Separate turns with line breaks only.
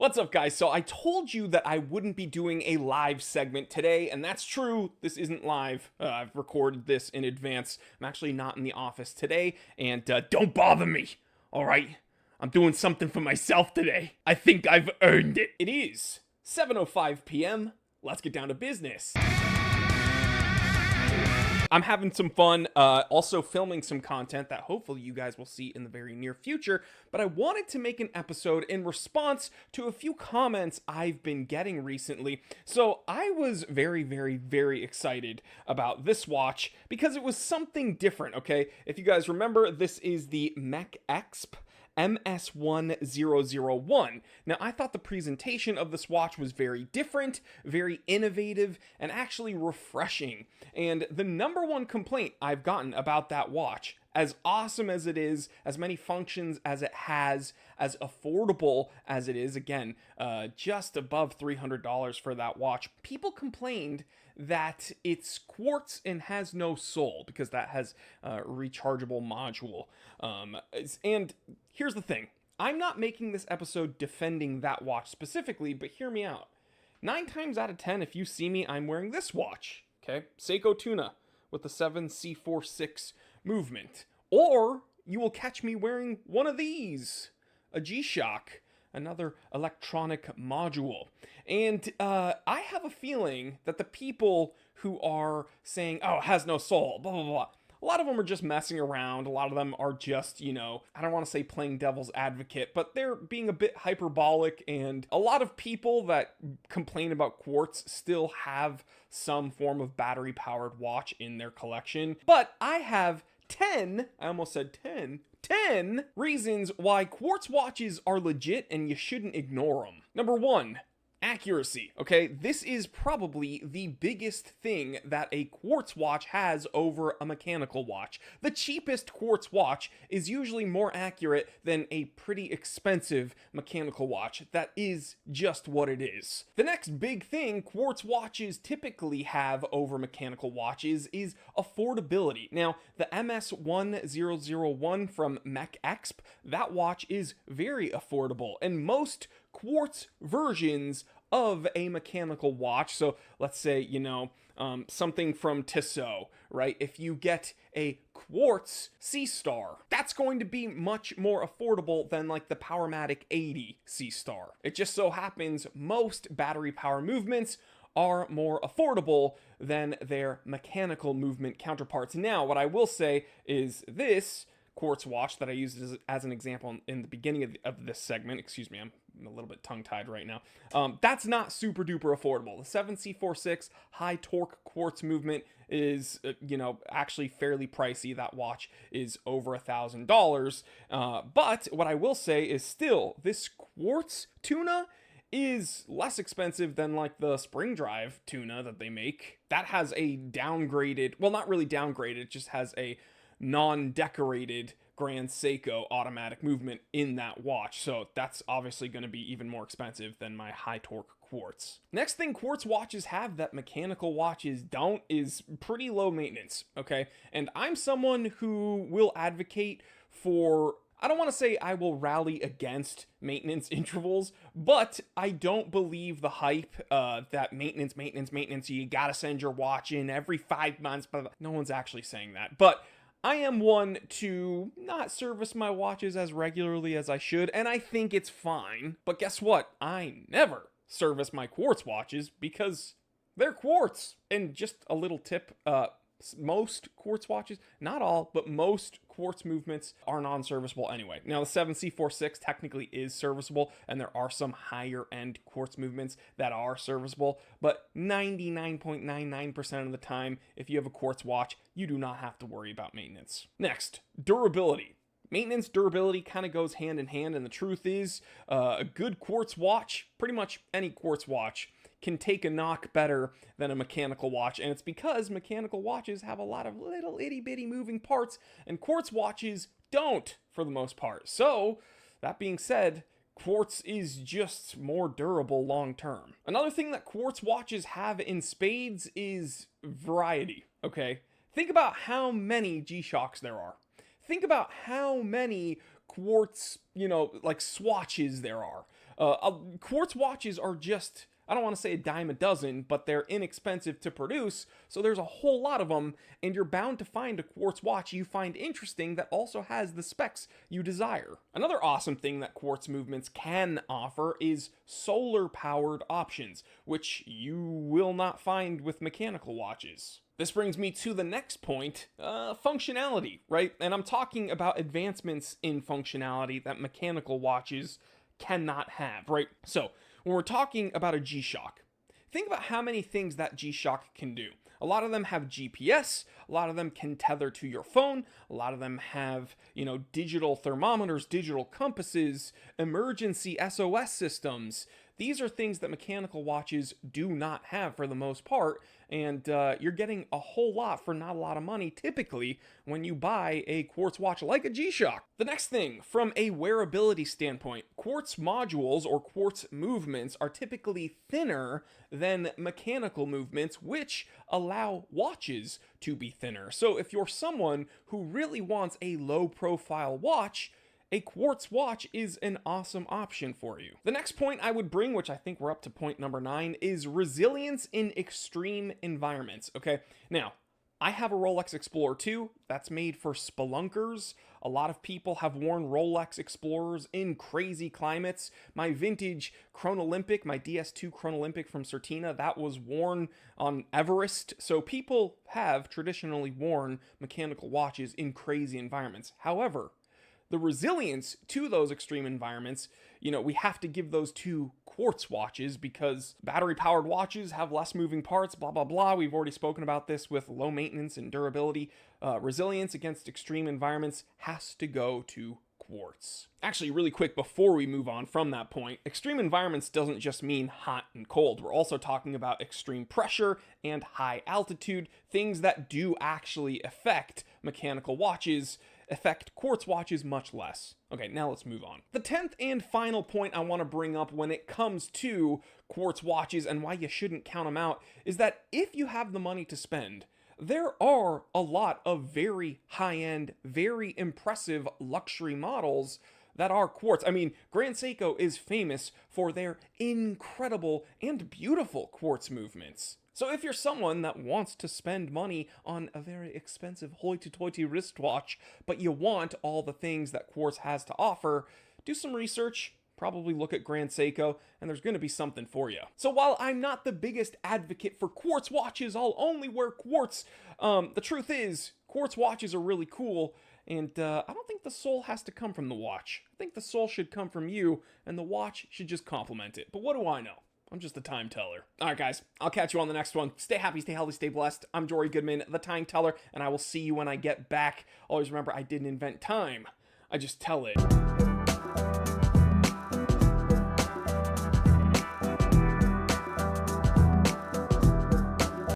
What's up, guys? So I told you that I wouldn't be doing a live segment today, and that's true. This isn't live. I've recorded this in advance. I'm actually not in the office today, and don't bother me, all right? I'm doing something for myself today. I think I've earned it. It is 7:05 p.m. Let's get down to business. I'm having some fun, also filming some content that hopefully you guys will see in the very near future, but I wanted to make an episode in response to a few comments I've been getting recently. So I was very excited about this watch because it was something different, okay? If you guys remember, this is the Mech Exp MS1001. Now, I thought the presentation of this watch was very different, very innovative, and actually refreshing. And the number one complaint I've gotten about that watch, as awesome as it is, as many functions as it has, as affordable as it is, again, just above $300 for that watch, people complained that it's quartz and has no soul because that has a rechargeable module. And here's the thing. I'm not making this episode defending that watch specifically, but hear me out. 9 times out of 10, if you see me, I'm wearing this watch, okay? Seiko Tuna with the 7C46 movement. Or you will catch me wearing one of these, a G-Shock, another electronic module. And I have a feeling that the people who are saying, oh, it has no soul, blah, blah, blah, a lot of them are just messing around. A lot of them are just, I don't want to say playing devil's advocate, but they're being a bit hyperbolic. And a lot of people that complain about quartz still have some form of battery powered watch in their collection. But I have 10 reasons why quartz watches are legit and you shouldn't ignore them. Number 1, accuracy. Okay, this is probably the biggest thing that a quartz watch has over a mechanical watch. The cheapest quartz watch is usually more accurate than a pretty expensive mechanical watch. That is just what it is. The next big thing quartz watches typically have over mechanical watches is affordability. Now, the MS1001 from Mech Exp, that watch is very affordable, and most quartz versions of a mechanical watch, so let's say, something from Tissot, right? If you get a quartz C-Star, that's going to be much more affordable than like the Powermatic 80 C-Star. It just so happens most battery power movements are more affordable than their mechanical movement counterparts. Now, what I will say is this quartz watch that I used as an example in the beginning of this segment, excuse me, I'm a little bit tongue-tied right now, that's not super duper affordable. The 7C46 high torque quartz movement is actually fairly pricey. That watch is over $1,000, but what I will say is still this quartz tuna is less expensive than like the spring drive tuna that they make. That has a downgraded, well, not really downgraded, it just has a non-decorated Grand Seiko automatic movement in that watch. So that's obviously going to be even more expensive than my high torque quartz. Next thing quartz watches have that mechanical watches don't is pretty low maintenance, okay? And I'm someone who will advocate for, I don't want to say I will rally against maintenance intervals, but I don't believe the hype that maintenance, you gotta send your watch in every 5 months, but no one's actually saying that. But I am one to not service my watches as regularly as I should, and I think it's fine. But guess what? I never service my quartz watches because they're quartz. And just a little tip, most quartz watches, not all, but most quartz movements are non-serviceable anyway. Now, the 7C46 technically is serviceable, and there are some higher end quartz movements that are serviceable, but 99.99% of the time, if you have a quartz watch, you do not have to worry about maintenance. Next, durability. Maintenance durability kind of goes hand in hand, and the truth is, a good quartz watch, pretty much any quartz watch, can take a knock better than a mechanical watch, and it's because mechanical watches have a lot of little itty-bitty moving parts, and quartz watches don't, for the most part. So, that being said, quartz is just more durable long term. Another thing that quartz watches have in spades is variety, okay? Think about how many G-Shocks there are. Think about how many quartz, like swatches there are. Quartz watches are just, I don't want to say a dime a dozen, but they're inexpensive to produce, so there's a whole lot of them, and you're bound to find a quartz watch you find interesting that also has the specs you desire. Another awesome thing that quartz movements can offer is solar-powered options, which you will not find with mechanical watches. This brings me to the next point, functionality, right? And I'm talking about advancements in functionality that mechanical watches cannot have, right? So, when we're talking about a G-Shock, think about how many things that G-Shock can do. A lot of them have GPS, a lot of them can tether to your phone, a lot of them have, digital thermometers, digital compasses, emergency SOS systems. These are things that mechanical watches do not have for the most part, and you're getting a whole lot for not a lot of money typically when you buy a quartz watch like a G-Shock. The next thing, from a wearability standpoint, quartz modules or quartz movements are typically thinner than mechanical movements, which allow watches to be thinner. So if you're someone who really wants a low profile watch, a quartz watch is an awesome option for you. The next point I would bring, which I think we're up to point number 9, is resilience in extreme environments. Okay, now, I have a Rolex Explorer 2 that's made for spelunkers. A lot of people have worn Rolex Explorers in crazy climates. My vintage Chronolympic, my DS2 Chronolympic from Certina, that was worn on Everest. So people have traditionally worn mechanical watches in crazy environments. However, the resilience to those extreme environments, we have to give those to quartz watches because battery-powered watches have less moving parts, blah, blah, blah. We've already spoken about this with low maintenance and durability. Resilience against extreme environments has to go to quartz. Actually, really quick before we move on from that point, extreme environments doesn't just mean hot and cold. We're also talking about extreme pressure and high altitude, things that do actually affect mechanical watches, affect quartz watches much less. Okay, now let's move on. The 10th and final point I want to bring up when it comes to quartz watches and why you shouldn't count them out is that if you have the money to spend, there are a lot of very high-end, very impressive luxury models that are quartz. I mean, Grand Seiko is famous for their incredible and beautiful quartz movements. So if you're someone that wants to spend money on a very expensive hoity-toity wristwatch, but you want all the things that quartz has to offer, do some research, probably look at Grand Seiko, and there's going to be something for you. So while I'm not the biggest advocate for quartz watches, I'll only wear quartz, the truth is, quartz watches are really cool, and I don't think the soul has to come from the watch. I think the soul should come from you, and the watch should just complement it. But what do I know? I'm just a time teller. All right, guys, I'll catch you on the next one. Stay happy, stay healthy, stay blessed. I'm Jory Goodman, the time teller, and I will see you when I get back. Always remember, I didn't invent time. I just tell it.